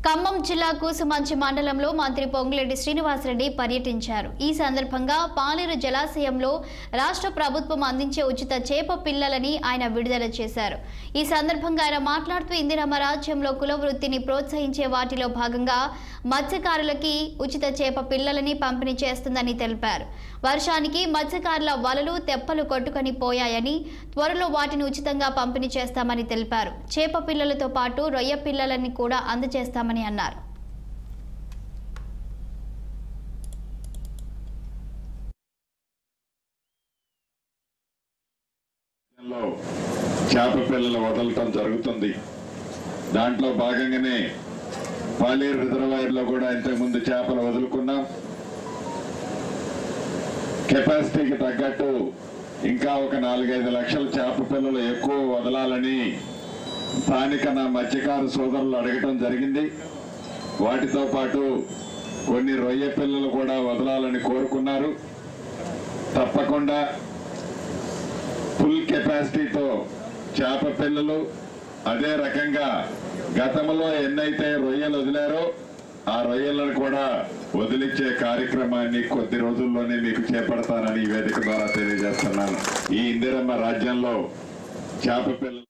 ఖమ్మం జిల్లా కూసుమంచి మండలంలో మంత్రి పొంగులేటి శ్రీనివాసరెడ్డి పర్యటించారు. ఈ సందర్భంగా పాలేరు జలాశయంలో రాష్ట్ర ప్రభుత్వం అందించే ఉచిత చేప పిల్లలని ఆయన విడుదల చేశారు. ఈ సందర్భంగా ఆయన మాట్లాడుతూ ఇందిరమ్మ రాజ్యంలో కుల వృత్తిని ప్రోత్సహించే వాటిలో భాగంగా మత్స్యకారులకి ఉచిత చేప పిల్లలని పంపిణీ చేస్తుందని తెలిపారు. వర్షానికి మత్స్యకారుల వలలు తెప్పలు కొట్టుకొని పోయాయని, త్వరలో వాటిని ఉచితంగా పంపిణీ చేస్తామని తెలిపారు. చేప పిల్లలతో పాటు రొయ్య పిల్లలని కూడా అందజేస్తామని అన్నారు. చేప పిల్లలు వదలటం జరుగుతుంది. దాంట్లో భాగంగానే పాలేరు రిజర్వాయర్ లో కూడా ఇంతకుముందు చేపలు వదులుకున్నాం. కెపాసిటీకి తగ్గట్టు ఇంకా ఒక 4-5 లక్షల చేప పిల్లలు ఎక్కువ వదలాలని స్థానిక నా మత్స్యకారు సోదరులు అడగటం జరిగింది. వాటితో పాటు కొన్ని రొయ్య పిల్లలు కూడా వదలాలని కోరుకున్నారు. తప్పకుండా ఫుల్ కెపాసిటీతో చేప పిల్లలు, అదే రకంగా గతంలో ఎన్నైతే రొయ్యలు వదిలారో ఆ రొయ్యలను కూడా వదిలించే కార్యక్రమాన్ని కొద్ది రోజుల్లోనే మీకు చేపడతానని ఈ వేదిక ద్వారా తెలియజేస్తున్నాను. ఈ ఇందిరమ్మ రాజ్యంలో చేప పిల్లలు